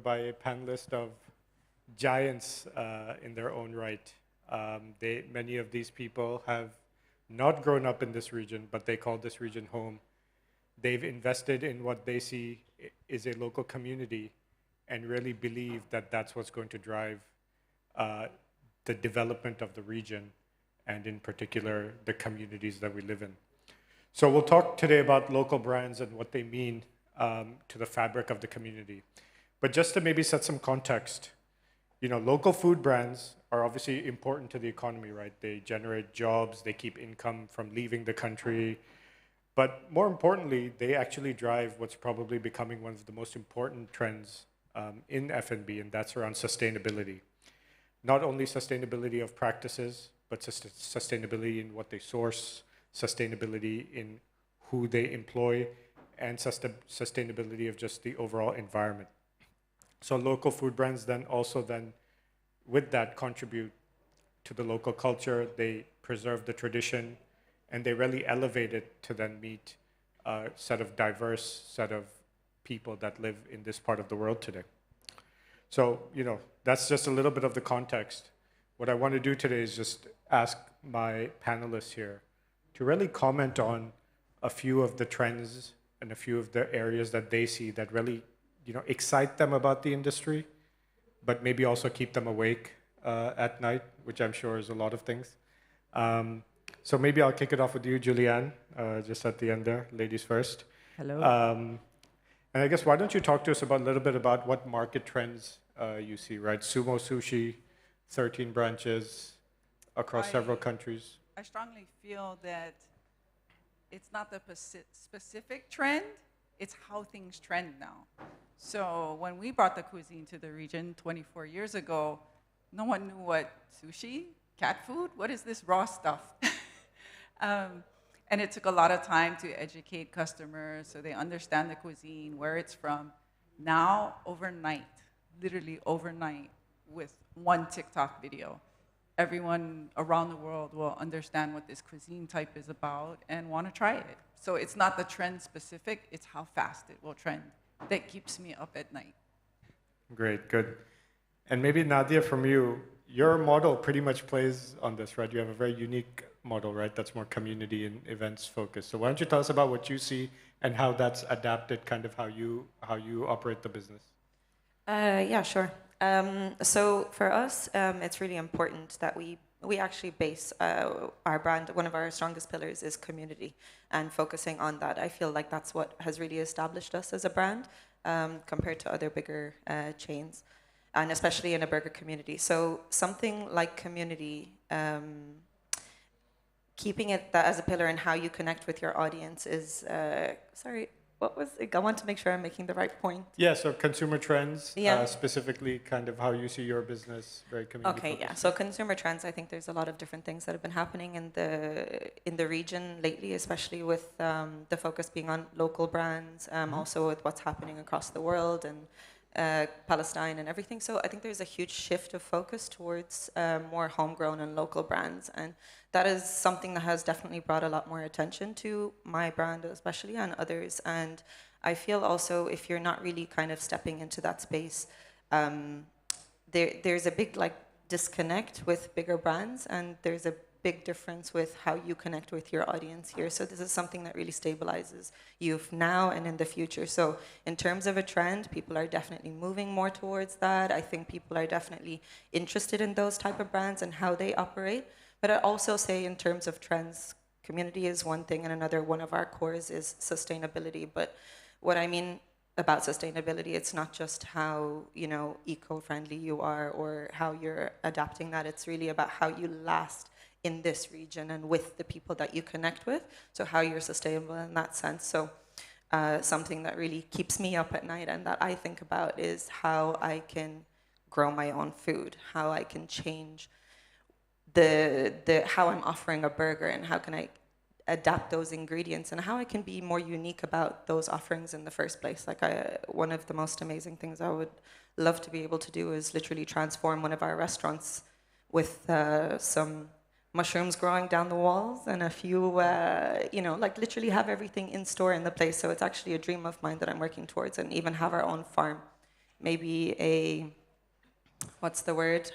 by a panelist of giants in their own right. Many of these people have not grown up in this region, but they call this region home. They've invested in what they see is a local community and really believe that that's what's going to drive the development of the region and in particular the communities that we live in. So we'll talk today about local brands and what they mean to the fabric of the community. But just to maybe set some context, local food brands are obviously important to the economy, right? They generate jobs, they keep income from leaving the country. But more importantly, they actually drive what's probably becoming one of the most important trends in F&B, and that's around sustainability. Not only sustainability of practices, but sustainability in what they source, sustainability in who they employ, and sustainability of just the overall environment. So local food brands then with that contribute to the local culture. They preserve the tradition, and they really elevate it to then meet a diverse set of people that live in this part of the world today. So, that's just a little bit of the context. What I want to do today is just ask my panelists here to really comment on a few of the trends and a few of the areas that they see that really, excite them about the industry, but maybe also keep them awake at night, which I'm sure is a lot of things. So maybe I'll kick it off with you, Julianne, just at the end there, ladies first. Hello. And I guess why don't you talk to us a little bit about what market trends you see, right? Sumo Sushi, 13 branches across several countries. I strongly feel that it's not the specific trend, it's how things trend now. So when we brought the cuisine to the region 24 years ago, no one knew what sushi, cat food, what is this raw stuff? And it took a lot of time to educate customers so they understand the cuisine, where it's from. Now, overnight, literally overnight, with one TikTok video, everyone around the world will understand what this cuisine type is about and want to try it. So it's not the trend specific, it's how fast it will trend. That keeps me up at night. Great, good. And maybe Nadia, from you, your model pretty much plays on this, right? You have a very unique model, right? That's more community and events focused. So why don't you tell us about what you see and how that's adapted, kind of how you operate the business? Yeah, sure. So for us, it's really important that we actually base our brand. One of our strongest pillars is community, and focusing on that. I feel like that's what has really established us as a brand compared to other bigger chains, and especially in a burger community. So something like community, keeping it that as a pillar and how you connect with your audience is, what was it? I want to make sure I'm making the right point. Yeah, so consumer trends, specifically kind of how you see your business, very community focused. Yeah. So consumer trends, I think there's a lot of different things that have been happening in the region lately, especially with the focus being on local brands, also with what's happening across the world and Palestine and everything. So I think there's a huge shift of focus towards more homegrown and local brands, and that is something that has definitely brought a lot more attention to my brand, especially, and others. And I feel also if you're not really kind of stepping into that space, there's a big disconnect with bigger brands, and there's a big difference with how you connect with your audience here. So this is something that really stabilizes you now and in the future. So in terms of a trend, people are definitely moving more towards that. I think people are definitely interested in those type of brands and how they operate. But I also say in terms of trends, community is one thing, and another one of our cores is sustainability. But what I mean about sustainability, it's not just how, eco-friendly you are or how you're adapting that. It's really about how you last in this region and with the people that you connect with. So how you're sustainable in that sense. So something that really keeps me up at night and that I think about is how I can grow my own food, how I can change how I'm offering a burger, and how can I adapt those ingredients, and how I can be more unique about those offerings in the first place. One of the most amazing things I would love to be able to do is literally transform one of our restaurants with some mushrooms growing down the walls and a few, literally have everything in store in the place. So it's actually a dream of mine that I'm working towards, and even have our own farm maybe a, what's the word,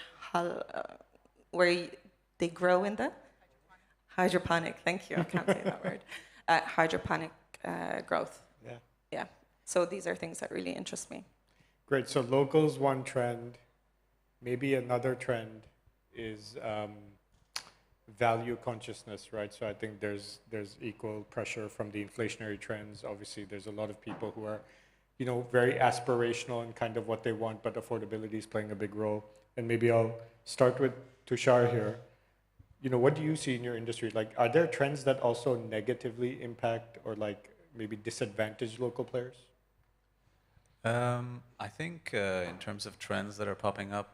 where they grow in the hydroponic. Thank you. I can't say that word. Hydroponic growth. Yeah. Yeah. So these are things that really interest me. Great. So local's one trend. Maybe another trend is value consciousness, right? So I think there's equal pressure from the inflationary trends. Obviously, there's a lot of people who are, very aspirational in kind of what they want, but affordability is playing a big role. And maybe I'll start with Tushar here. What do you see in your industry? Like, are there trends that also negatively impact or like maybe disadvantage local players? I think in terms of trends that are popping up,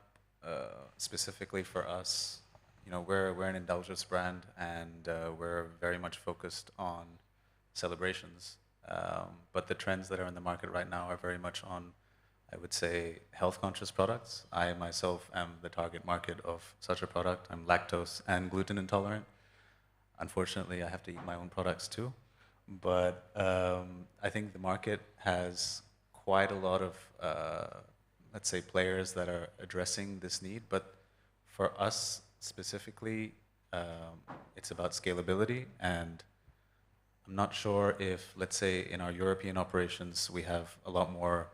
specifically for us, we're an indulgence brand, and we're very much focused on celebrations. But the trends that are in the market right now are very much on, I would say, health-conscious products. I myself am the target market of such a product. I'm lactose and gluten intolerant. Unfortunately, I have to eat my own products too. But I think the market has quite a lot of, let's say, players that are addressing this need. But for us specifically, it's about scalability. And I'm not sure if, let's say, in our European operations, we have a lot more,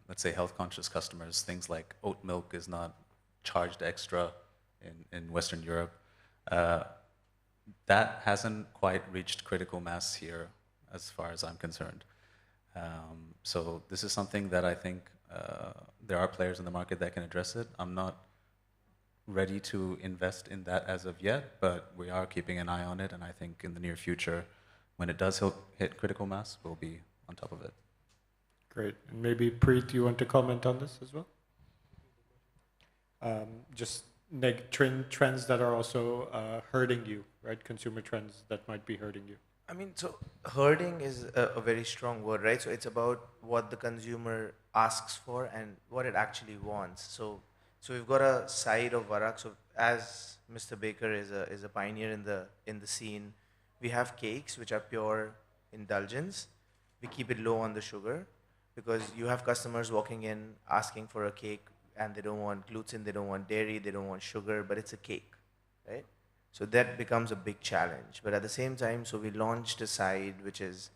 let's say, health-conscious customers. Things like oat milk is not charged extra in Western Europe. That hasn't quite reached critical mass here, as far as I'm concerned. So this is something that I think there are players in the market that can address it. I'm not ready to invest in that as of yet, but we are keeping an eye on it, and I think in the near future, when it does hit critical mass, we'll be on top of it. Great. And maybe Preet, you want to comment on this as well? Just trends that are also hurting you, right? Consumer trends that might be hurting you. I mean, so herding is a very strong word, right? So it's about what the consumer asks for and what it actually wants. So we've got a side of Varak. So as Mr. Baker is a pioneer in the scene, we have cakes which are pure indulgence. We keep it low on the sugar because you have customers walking in asking for a cake and they don't want gluten, they don't want dairy, they don't want sugar, but it's a cake, right? So that becomes a big challenge. But at the same time, so we launched a side which is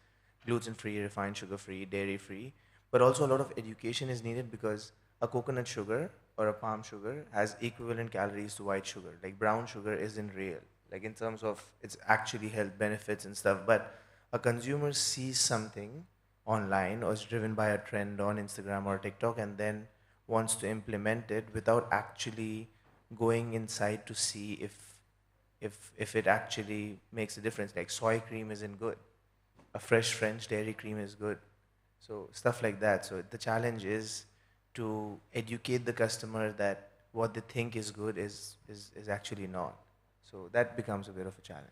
gluten-free, refined sugar-free, dairy-free. But also a lot of education is needed because a coconut sugar or a palm sugar has equivalent calories to white sugar. Like brown sugar isn't real, like in terms of its actually health benefits and stuff. But a consumer sees something online or is driven by a trend on Instagram or TikTok and then wants to implement it without actually going inside to see if it actually makes a difference. Like soy cream isn't good. A fresh French dairy cream is good. So stuff like that. So the challenge is to educate the customer that what they think is good is actually not. So that becomes a bit of a challenge.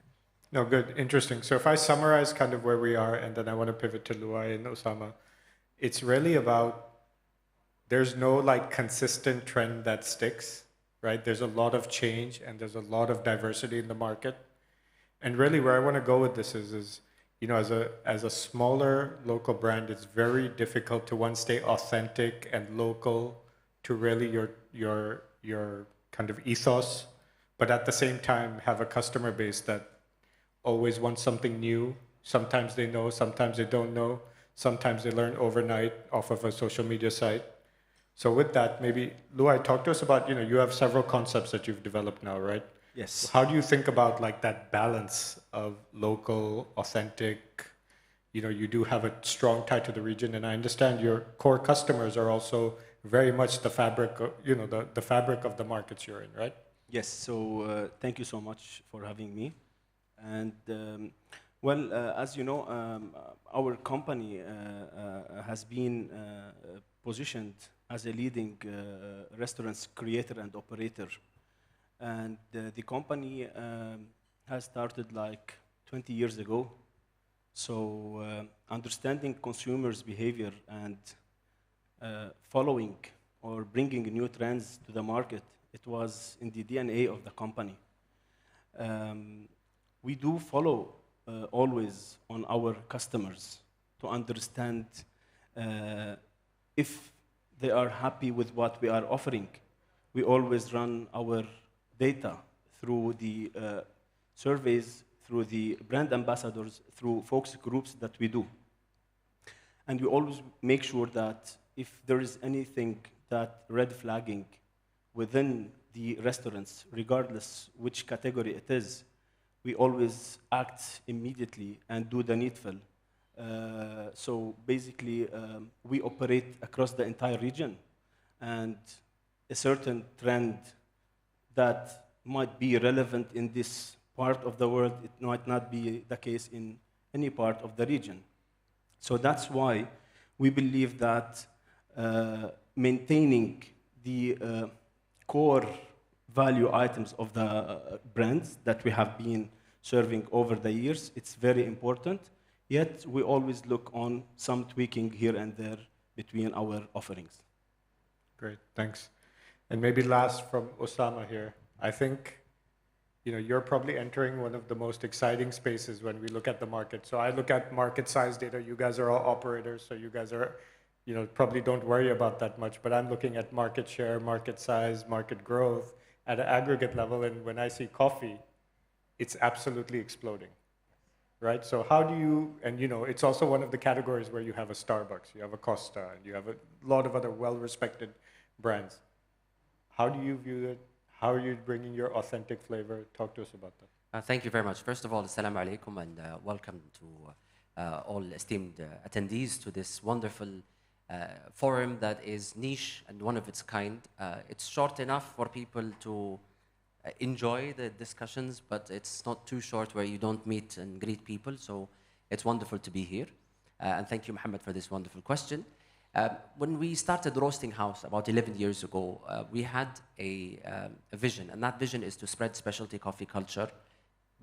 No, good, interesting. So if I summarize kind of where we are, and then I want to pivot to Louay and Osamah, it's really about there's no like consistent trend that sticks, right? There's a lot of change and there's a lot of diversity in the market. And really where I want to go with this is as a smaller local brand, it's very difficult to one, stay authentic and local to really your kind of ethos, but at the same time have a customer base that always wants something new. Sometimes they know, sometimes they don't know. Sometimes they learn overnight off of a social media site. So with that, maybe Louay, talk to us about, you have several concepts that you've developed now, right? Yes. How do you think about like that balance of local, authentic, you do have a strong tie to the region, and I understand your core customers are also very much the fabric of, the fabric of the markets you're in, right? Yes. So thank you so much for having me. And as you know, our company has been positioned as a leading restaurants creator and operator. And the company has started like 20 years ago. So understanding consumers' behavior and following or bringing new trends to the market, it was in the DNA of the company. We do follow always on our customers to understand if they are happy with what we are offering, we always run our data through the surveys, through the brand ambassadors, through focus groups that we do. And we always make sure that if there is anything that red flagging within the restaurants, regardless which category it is, we always act immediately and do the needful. So basically, we operate across the entire region, and a certain trend that might be relevant in this part of the world, it might not be the case in any part of the region. So that's why we believe that maintaining the core value items of the brands that we have been serving over the years, it's very important. Yet we always look on some tweaking here and there between our offerings. Great, thanks. And maybe last from Osamah here, I think you're probably entering one of the most exciting spaces when we look at the market. So I look at market size data. You guys are all operators, so you guys are, probably don't worry about that much. But I'm looking at market share, market size, market growth at an aggregate level. And when I see coffee, it's absolutely exploding, right? So how do you, and it's also one of the categories where you have a Starbucks, you have a Costa, and you have a lot of other well-respected brands. How do you view it? How are you bringing your authentic flavor? Talk to us about that. Thank you very much. First of all, assalamu alaikum, and welcome to all esteemed attendees to this wonderful forum that is niche and one of its kind. It's short enough for people to enjoy the discussions, but it's not too short where you don't meet and greet people. So it's wonderful to be here. And thank you, Mohammed, for this wonderful question. When we started Roasting House about 11 years ago, we had a vision, and that vision is to spread specialty coffee culture,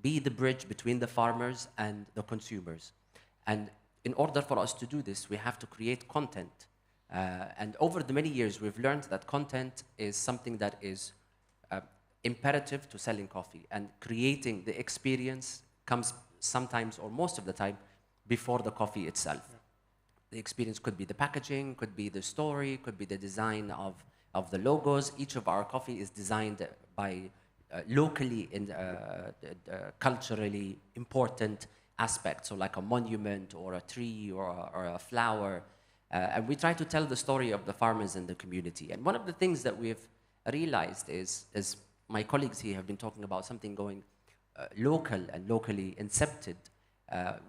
be the bridge between the farmers and the consumers. And in order for us to do this, we have to create content. And over the many years, we've learned that content is something that is imperative to selling coffee, and creating the experience comes sometimes, or most of the time, before the coffee itself. Yeah. The experience could be the packaging, could be the story, could be the design of the logos. Each of our coffee is designed by locally and culturally important aspects, so like a monument or a tree or a flower. And we try to tell the story of the farmers in the community. And one of the things that we've realized is my colleagues here have been talking about something going local and locally incepted,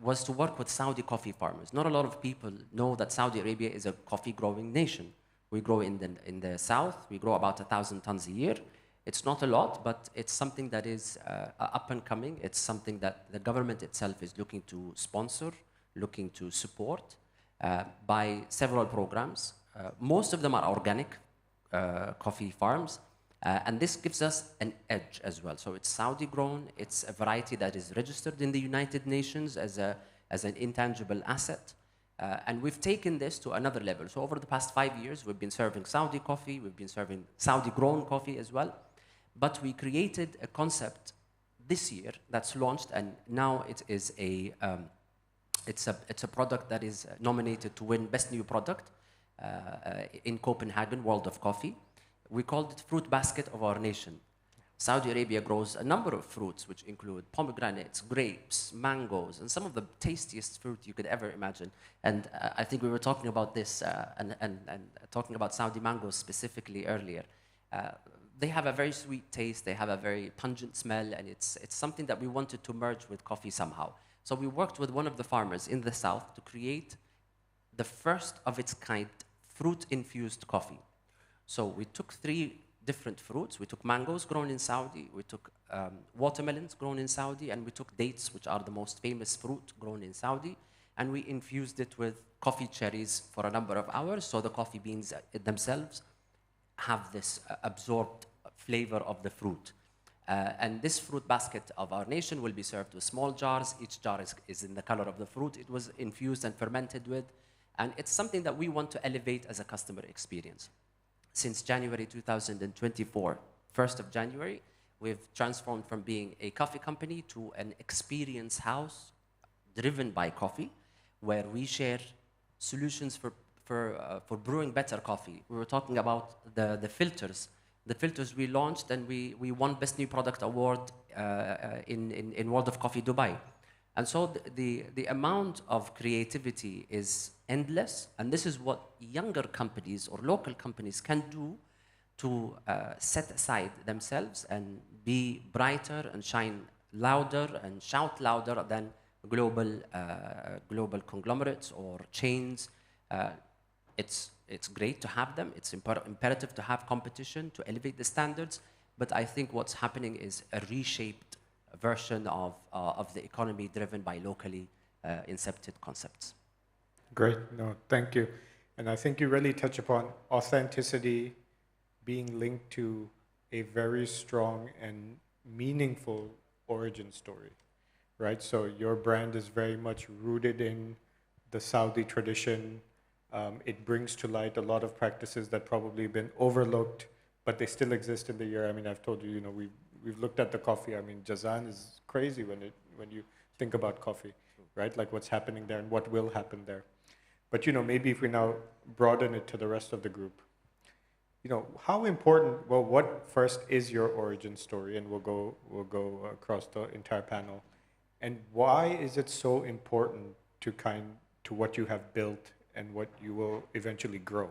was to work with Saudi coffee farmers. Not a lot of people know that Saudi Arabia is a coffee growing nation. We grow in the south, we grow about 1,000 tons a year. It's not a lot, but it's something that is up and coming. It's something that the government itself is looking to sponsor, looking to support by several programs. Most of them are organic coffee farms. And this gives us an edge as well. So it's Saudi grown, it's a variety that is registered in the United Nations as an intangible asset. And we've taken this to another level. So over the past 5 years, we've been serving Saudi coffee, we've been serving Saudi grown coffee as well. But we created a concept this year that's launched, and now it is it's a product that is nominated to win Best New Product in Copenhagen World of Coffee. We called it Fruit Basket of Our Nation. Saudi Arabia grows a number of fruits, which include pomegranates, grapes, mangoes, and some of the tastiest fruit you could ever imagine. And I think we were talking about this and talking about Saudi mangoes specifically earlier. They have a very sweet taste, they have a very pungent smell, and it's something that we wanted to merge with coffee somehow. So we worked with one of the farmers in the south to create the first of its kind fruit-infused coffee. So we took 3 different fruits. We took mangoes grown in Saudi, we took watermelons grown in Saudi, and we took dates, which are the most famous fruit grown in Saudi, and we infused it with coffee cherries for a number of hours, so the coffee beans themselves have this absorbed flavor of the fruit. And this fruit basket of our nation will be served with small jars. Each jar is in the color of the fruit it was infused and fermented with, and it's something that we want to elevate as a customer experience. Since January 2024, 1st of January, we've transformed from being a coffee company to an experience house driven by coffee, where we share solutions for brewing better coffee. We were talking about the filters. The filters we launched, and we won Best New Product Award in World of Coffee Dubai. And so the amount of creativity is endless, and this is what younger companies or local companies can do to set aside themselves and be brighter and shine louder and shout louder than global conglomerates or chains. It's great to have them. It's imperative to have competition to elevate the standards. But I think what's happening is a reshaped version of the economy driven by locally incepted concepts. Great. No, thank you. And I think you really touch upon authenticity being linked to a very strong and meaningful origin story, right? So your brand is very much rooted in the Saudi tradition. It brings to light a lot of practices that probably have been overlooked, but they still exist in the year. I mean, I've told you, you know, we've looked at the coffee. I mean, Jazan is crazy when you think about coffee, right? Like what's happening there and what will happen there. But, you know, maybe if we now broaden it to the rest of the group, you know, how important, well, what first is your origin story? And we'll go across the entire panel. And why is it so important to what you have built and what you will eventually grow,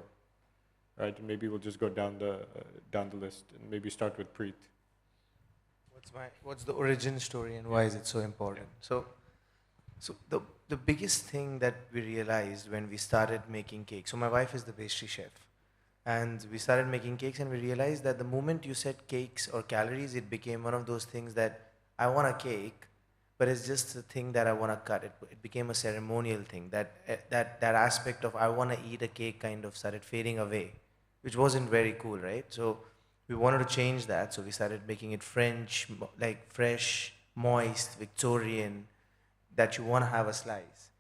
right? And maybe we'll just go down the list and maybe start with Preet. What's the origin story and why is it so important? So the biggest thing that we realized when we started making cakes, so my wife is the pastry chef, and we started making cakes and we realized that the moment you said cakes or calories, it became one of those things that I want a cake, but it's just a thing that I want to cut. It became a ceremonial thing. That aspect of I want to eat a cake kind of started fading away, which wasn't very cool, right? So we wanted to change that, so we started making it French, like fresh, moist, Victorian, that you want to have a slice.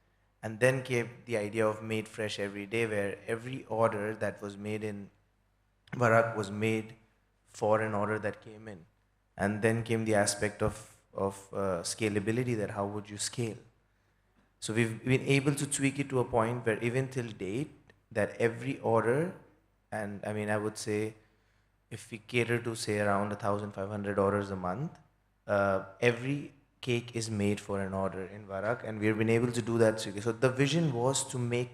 And then came the idea of made fresh every day, where every order that was made in Varak was made for an order that came in. And then came the aspect of scalability, that how would you scale? So we've been able to tweak it to a point where even till date, that every order, and I mean, I would say, if we cater to say around 1,500 orders a month, every cake is made for an order in Varak, and we've been able to do that. So the vision was to make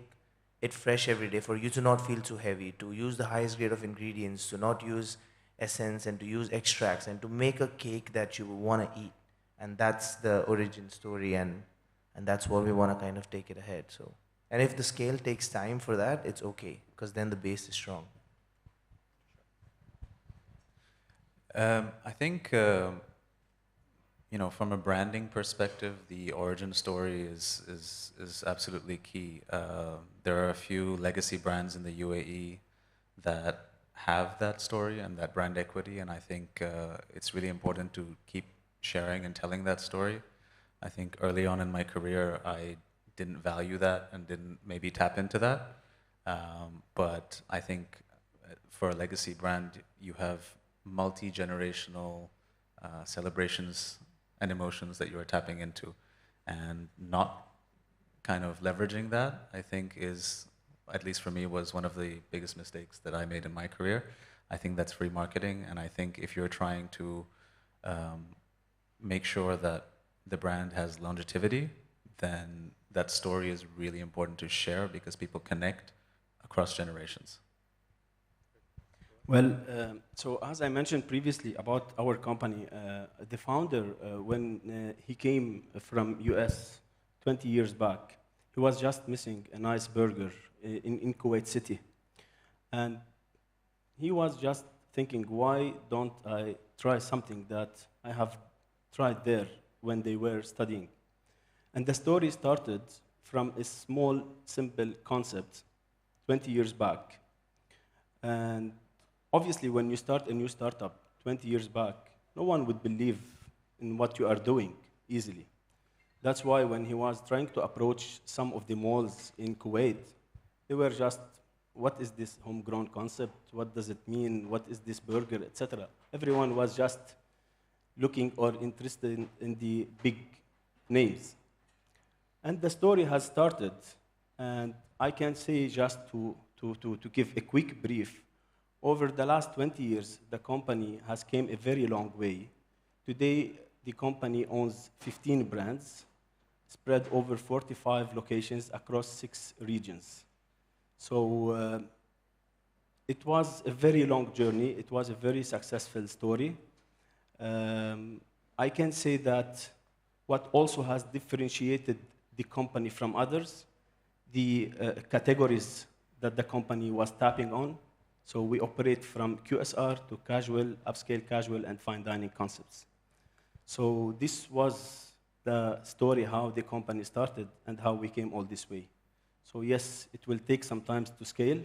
it fresh every day, for you to not feel too heavy, to use the highest grade of ingredients, to not use essence, and to use extracts, and to make a cake that you want to eat. And that's the origin story, and that's what we want to kind of take it ahead. So, and if the scale takes time for that, it's okay, because then the base is strong. I think, you know, from a branding perspective, the origin story is absolutely key. There are a few legacy brands in the UAE that have that story and that brand equity, and I think it's really important to keep sharing and telling that story. I think early on in my career, I didn't value that and didn't maybe tap into that. But I think for a legacy brand, you have multi-generational celebrations and emotions that you are tapping into, and not kind of leveraging that, I think is, at least for me, was one of the biggest mistakes that I made in my career. I think that's free marketing, and I think if you're trying to make sure that the brand has longevity, then that story is really important to share, because people connect across generations. Well, so as I mentioned previously about our company, the founder, when he came from US 20 years back, he was just missing a nice burger in Kuwait City. And he was just thinking, why don't I try something that I have tried there when they were studying? And the story started from a small, simple concept 20 years back. And obviously, when you start a new startup 20 years back, no one would believe in what you are doing easily. That's why when he was trying to approach some of the malls in Kuwait, they were just, what is this homegrown concept? What does it mean? What is this burger, etc. Everyone was just looking or interested in the big names. And the story has started, And I can say just to give a quick brief, over the last 20 years, the company has came a very long way. Today, the company owns 15 brands, spread over 45 locations across 6 regions. So it was a very long journey. It was a very successful story. I can say that what also has differentiated the company from others, the categories that the company was tapping on. So we operate from QSR to casual, upscale casual, and fine dining concepts. So this was the story how the company started and how we came all this way. So yes, it will take some time to scale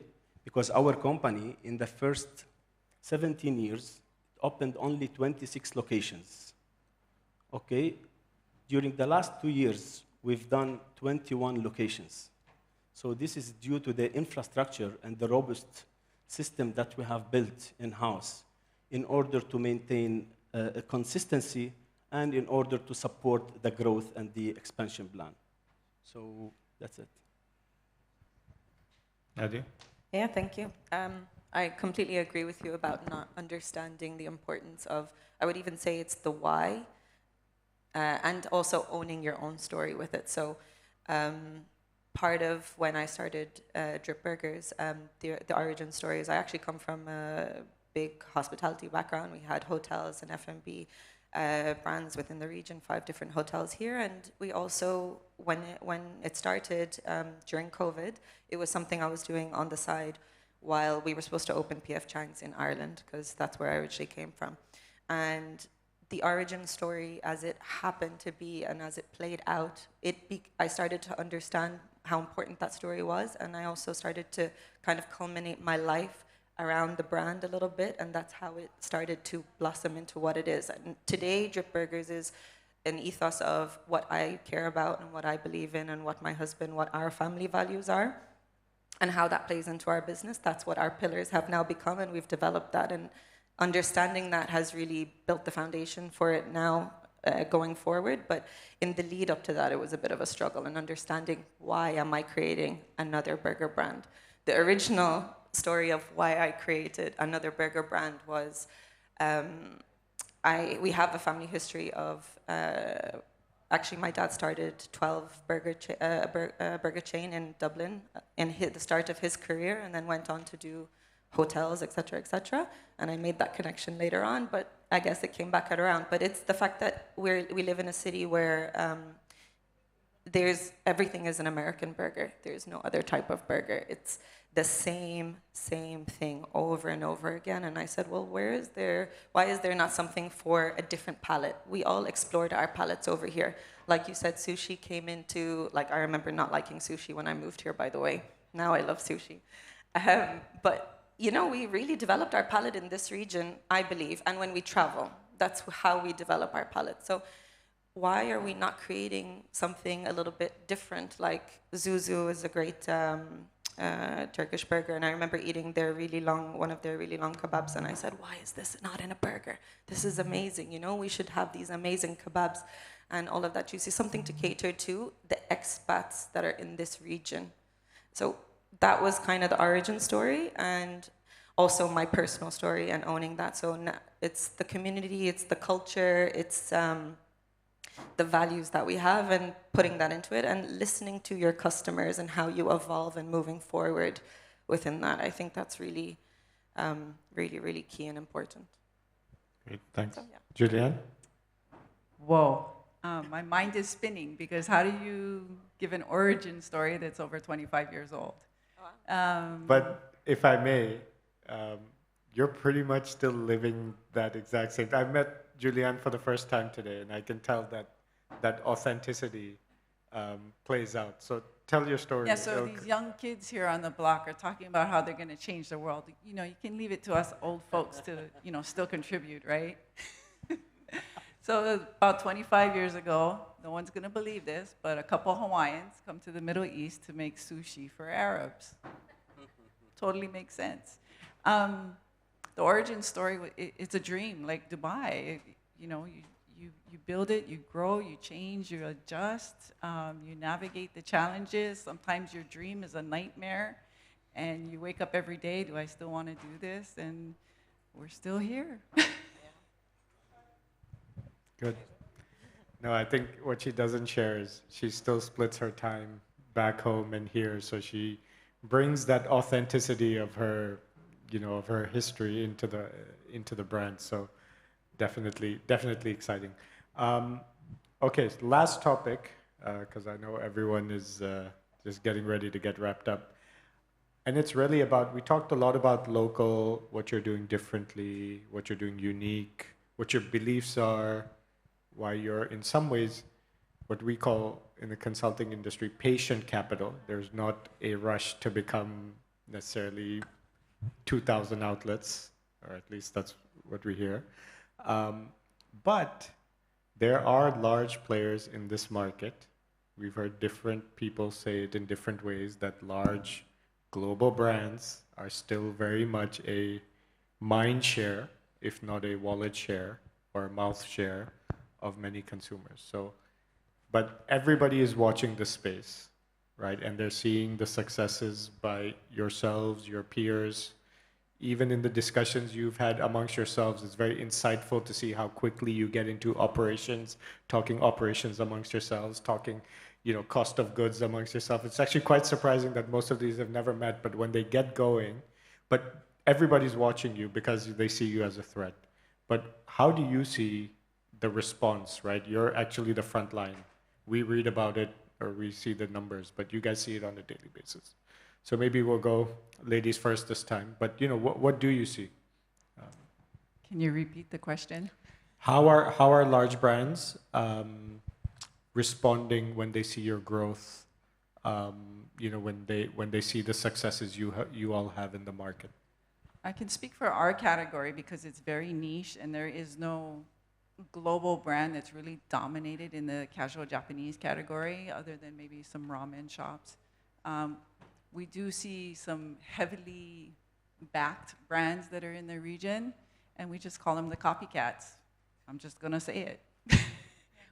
because our company in the first 17 years opened only 26 locations. Okay, during the last 2 years, we've done 21 locations. So this is due to the infrastructure and the robust system that we have built in-house in order to maintain a consistency and in order to support the growth and the expansion plan. So that's it. Nadia? Yeah, thank you. I completely agree with you about not understanding the importance of, I would even say it's the why, and also owning your own story with it. So part of when I started Drip Burgers, the origin story is I actually come from a big hospitality background. We had hotels and F&B brands within the region, 5 different hotels here. And we also, when it started during COVID, it was something I was doing on the side while we were supposed to open P.F. Chang's in Ireland, because that's where I originally came from. And the origin story, as it happened to be and as it played out, I started to understand how important that story was, and I also started to kind of culminate my life around the brand a little bit, and that's how it started to blossom into what it is. And today, Drip Burgers is an ethos of what I care about and what I believe in and what my husband, what our family values are, and how that plays into our business. That's what our pillars have now become, and we've developed that, and understanding that has really built the foundation for it now going forward. But in the lead up to that, it was a bit of a struggle in understanding why am I creating another burger brand. The original story of why I created another burger brand was we have a family history of actually my dad started 12 burger chain in Dublin in the start of his career, and then went on to do hotels, etc., etc. And I made that connection later on, but I guess it came back around. But it's the fact that we live in a city where everything is an American burger. There's no other type of burger. It's the same thing over and over again. And I said, well, why is there not something for a different palate? We all explored our palates over here. Like you said, sushi came into, like, I remember not liking sushi when I moved here, by the way. Now I love sushi. But you know, we really developed our palate in this region, I believe, and when we travel, that's how we develop our palate. So why are we not creating something a little bit different? Like Zuzu is a great Turkish burger, and I remember eating one of their really long kebabs, and I said, why is this not in a burger? This is amazing, you know, we should have these amazing kebabs and all of that juicy, something to cater to the expats that are in this region. So that was kind of the origin story, and also my personal story and owning that. So it's the community, it's the culture, it's the values that we have, and putting that into it and listening to your customers and how you evolve and moving forward within that. I think that's really, really key and important. Great, thanks. So, yeah. Julianne? Whoa. My mind is spinning, because how do you give an origin story that's over 25 years old? But if I may, you're pretty much still living that exact same. I met Julianne for the first time today, and I can tell that authenticity plays out. So tell your story. Yeah, so these young kids here on the block are talking about how they're going to change the world. You know, you can leave it to us old folks to, you know, still contribute, right? So about 25 years ago, no one's going to believe this, but a couple Hawaiians come to the Middle East to make sushi for Arabs. Totally makes sense. The origin story, it's a dream, like Dubai. You know, you build it, you grow, you change, you adjust, you navigate the challenges. Sometimes your dream is a nightmare, and you wake up every day, do I still want to do this? And we're still here. Good. No, I think what she doesn't share is she still splits her time back home and here, so she brings that authenticity of her, of her history into the brand. So definitely exciting. Okay, so last topic, because I know everyone is just getting ready to get wrapped up. And it's really about, we talked a lot about local, what you're doing differently, what you're doing unique, what your beliefs are, why you're in some ways what we call in the consulting industry patient capital. There's not a rush to become necessarily 2,000 outlets, or at least that's what we hear. But there are large players in this market. We've heard different people say it in different ways, that large global brands are still very much a mind share, if not a wallet share or a mouth share of many consumers. So, but everybody is watching this space, right? And they're seeing the successes by yourselves, your peers. Even in the discussions you've had amongst yourselves, it's very insightful to see how quickly you get into operations, talking operations amongst yourselves, talking, cost of goods amongst yourself. It's actually quite surprising that most of these have never met, but when they get going, but everybody's watching you because they see you as a threat. But how do you see the response, right? You're actually the front line. We read about it or we see the numbers, but you guys see it on a daily basis. So maybe we'll go ladies first this time, but what do you see? Can you repeat the question? How are large brands responding when they see your growth? When they see the successes you all have in the market. I can speak for our category because it's very niche and there is no global brand that's really dominated in the casual Japanese category other than maybe some ramen shops. We do see some heavily backed brands that are in the region, and we just call them the copycats. I'm just gonna say it.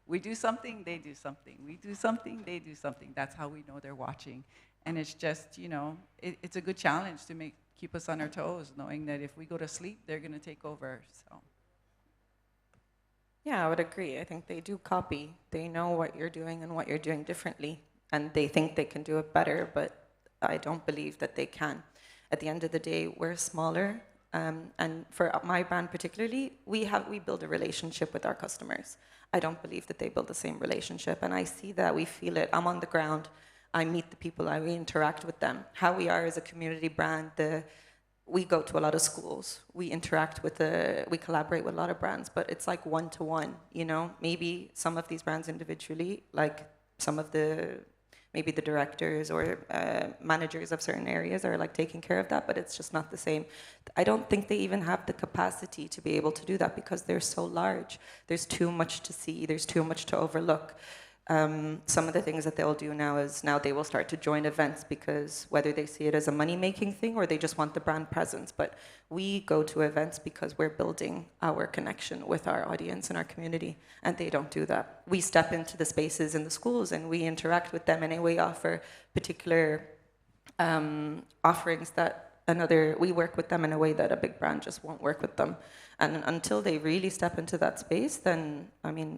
We do something, they do something. We do something, they do something. That's how we know they're watching. And it's just, it's a good challenge to keep us on our toes, knowing that if we go to sleep, they're gonna take over, so. Yeah, I would agree. I think they do copy. They know what you're doing and what you're doing differently, and they think they can do it better, but I don't believe that they can. At the end of the day, we're smaller, and for my brand particularly, we build a relationship with our customers. I don't believe that they build the same relationship, and I see that, we feel it. I'm on the ground, I meet the people, we interact with them. How we are as a community brand, we go to a lot of schools, we interact with we collaborate with a lot of brands, but it's like one-to-one, Maybe some of these brands individually, like some of maybe the directors or managers of certain areas are like taking care of that, but it's just not the same. I don't think they even have the capacity to be able to do that because they're so large. There's too much to see, there's too much to overlook. Some of the things that they'll do now is they will start to join events because whether they see it as a money-making thing or they just want the brand presence. But we go to events because we're building our connection with our audience and our community, and they don't do that. We step into the spaces in the schools and we interact with them, and we offer particular offerings that we work with them in a way that a big brand just won't work with them. And until they really step into that space, then,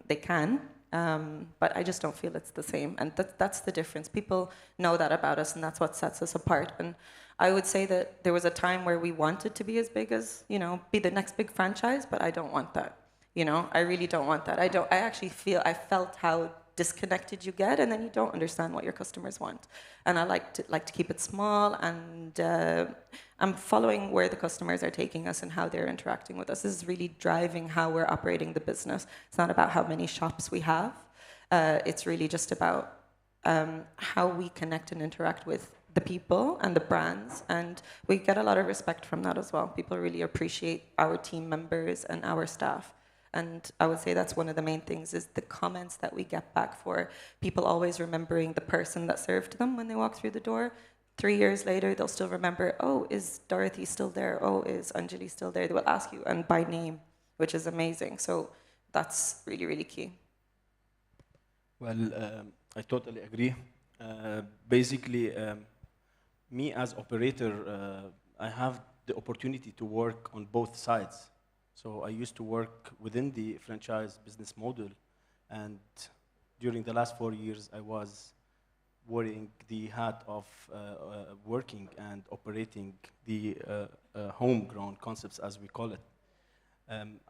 they can. But I just don't feel it's the same, and that's the difference. People know that about us, and that's what sets us apart. And I would say that there was a time where we wanted to be as big as, be the next big franchise, but I don't want that. I really don't want that. I felt how disconnected you get, and then you don't understand what your customers want. And I like to keep it small, and I'm following where the customers are taking us and how they're interacting with us. This is really driving how we're operating the business. It's not about how many shops we have. It's really just about how we connect and interact with the people and the brands, and we get a lot of respect from that as well. People really appreciate our team members and our staff. And I would say that's one of the main things, is the comments that we get back for people always remembering the person that served them when they walk through the door. 3 years later, they'll still remember, oh, is Dorothy still there? Oh, is Anjali still there? They will ask you, and by name, which is amazing. So that's really, really key. Well, I totally agree. Basically, me as operator, I have the opportunity to work on both sides. So I used to work within the franchise business model, and during the last 4 years, I was wearing the hat of working and operating the homegrown concepts, as we call it.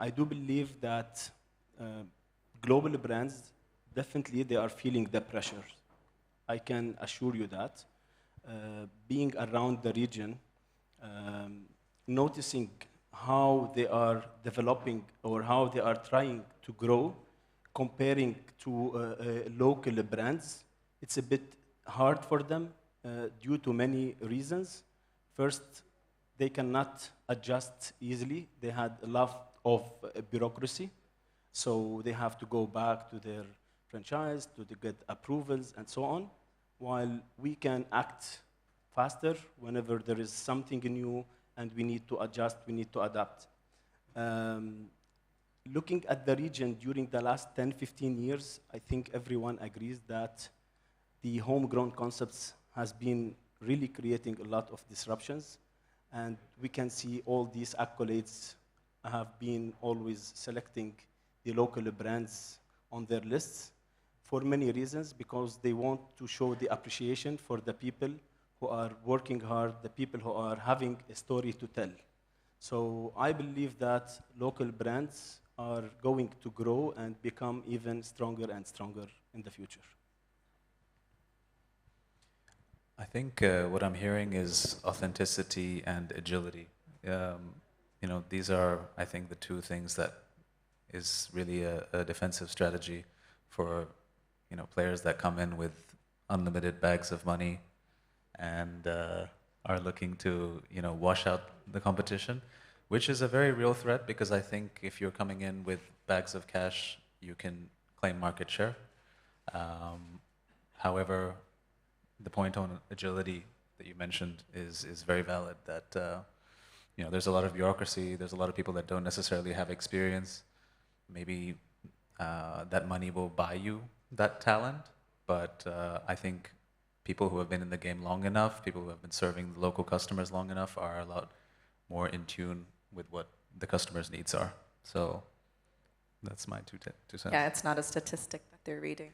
I do believe that global brands, definitely they are feeling the pressure. I can assure you that. Being around the region, noticing how they are developing or how they are trying to grow, comparing to local brands, it's a bit hard for them due to many reasons. First, they cannot adjust easily. They had a lot of bureaucracy, so they have to go back to their franchise to get approvals and so on, while we can act faster whenever there is something new and we need to adjust, we need to adapt. Looking at the region during the last 10, 15 years, I think everyone agrees that the homegrown concepts has been really creating a lot of disruptions, and we can see all these accolades have been always selecting the local brands on their lists for many reasons, because they want to show the appreciation for the people who are working hard, the people who are having a story to tell. So I believe that local brands are going to grow and become even stronger and stronger in the future. I think what I'm hearing is authenticity and agility. These are, I think, the two things that is really a defensive strategy for, players that come in with unlimited bags of money and are looking to, wash out the competition, which is a very real threat, because I think if you're coming in with bags of cash, you can claim market share. However, the point on agility that you mentioned is very valid, that there's a lot of bureaucracy, there's a lot of people that don't necessarily have experience. Maybe that money will buy you that talent, but I think people who have been in the game long enough, people who have been serving the local customers long enough are a lot more in tune with what the customer's needs are. So that's my two cents. Yeah, it's not a statistic that they're reading.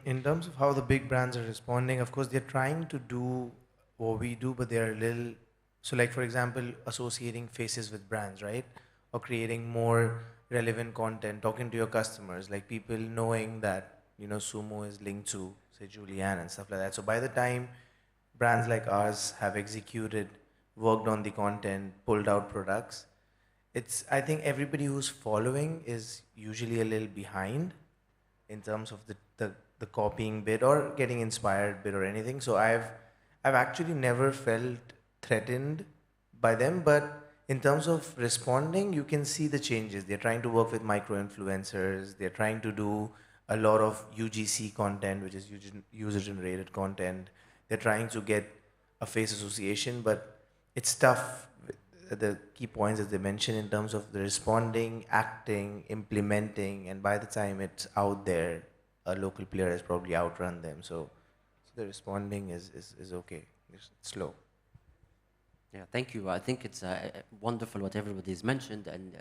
In terms of how the big brands are responding, of course, they're trying to do what we do, but they're a little, so like, for example, associating faces with brands, right? Or creating more relevant content, talking to your customers, like people knowing that, Sumo is linked to, say, Julianne and stuff like that. So by the time brands like ours have executed, worked on the content, pulled out products, I think everybody who's following is usually a little behind in terms of the copying bit or getting inspired bit or anything. So I've actually never felt threatened by them, but in terms of responding, you can see the changes. They're trying to work with micro-influencers. They're trying to do a lot of UGC content, which is user-generated content. They're trying to get a face association, but it's tough. The key points that they mentioned in terms of the responding, acting, implementing, and by the time it's out there, a local player has probably outrun them. So the responding is okay. It's slow. Yeah, thank you. I think it's wonderful what everybody's mentioned, and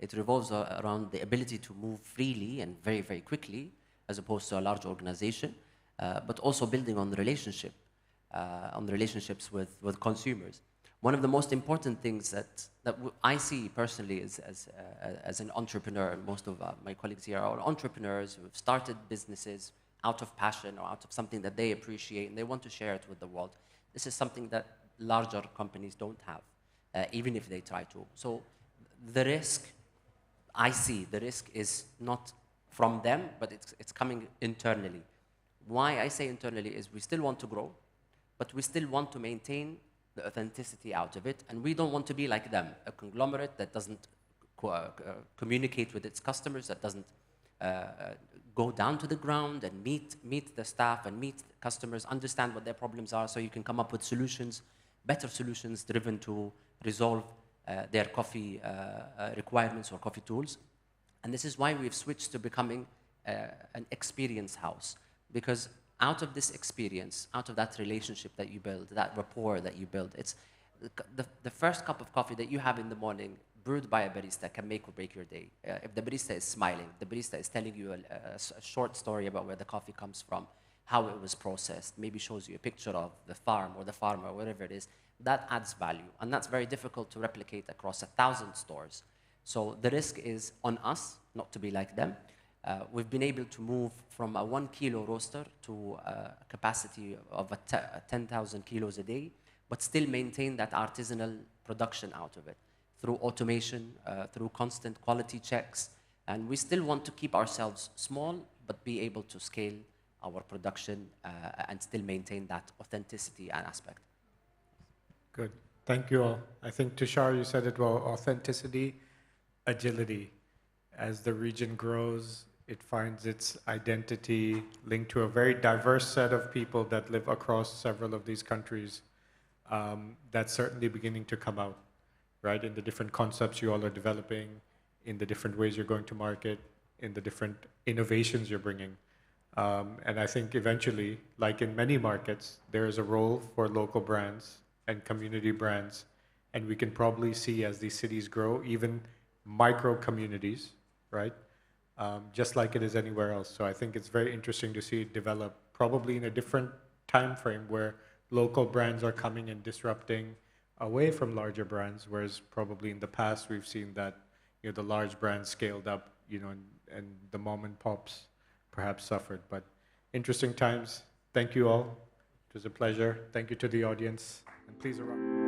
it revolves around the ability to move freely and very, very quickly, as opposed to a large organization, but also building on the relationship, on the relationships with consumers. One of the most important things that I see personally as an entrepreneur, and most of my colleagues here are entrepreneurs who have started businesses out of passion or out of something that they appreciate, and they want to share it with the world. This is something that larger companies don't have, even if they try to. So the risk, I see, the risk is not from them, but it's coming internally. Why I say internally is we still want to grow, but we still want to maintain the authenticity out of it, and we don't want to be like them, a conglomerate that doesn't communicate with its customers, that doesn't go down to the ground and meet the staff and meet the customers, understand what their problems are, so you can come up with solutions, better solutions driven to resolve their coffee requirements or coffee tools. And this is why we've switched to becoming an experience house. Because out of this experience, out of that relationship that you build, that rapport that you build, it's the first cup of coffee that you have in the morning, brewed by a barista, can make or break your day. If the barista is smiling, the barista is telling you a short story about where the coffee comes from, how it was processed, maybe shows you a picture of the farm or the farmer or whatever it is, that adds value. And that's very difficult to replicate across 1,000 stores. So the risk is on us not to be like them. We've been able to move from a 1 kilo roaster to a capacity of 10,000 kilos a day, but still maintain that artisanal production out of it through automation, through constant quality checks. And we still want to keep ourselves small, but be able to scale our production and still maintain that authenticity and aspect. Good. Thank you all. I think, Tushar, you said it well, authenticity, agility. As the region grows, it finds its identity linked to a very diverse set of people that live across several of these countries. That's certainly beginning to come out, right? In the different concepts you all are developing, in the different ways you're going to market, in the different innovations you're bringing. And I think eventually, like in many markets, there is a role for local brands and community brands. And we can probably see as these cities grow, even micro communities, right? Just like it is anywhere else. So I think it's very interesting to see it develop probably in a different time frame where local brands are coming and disrupting away from larger brands, whereas probably in the past we've seen that the large brands scaled up, and the mom and pops perhaps suffered. But interesting times. Thank you all. It was a pleasure. Thank you to the audience. And please around.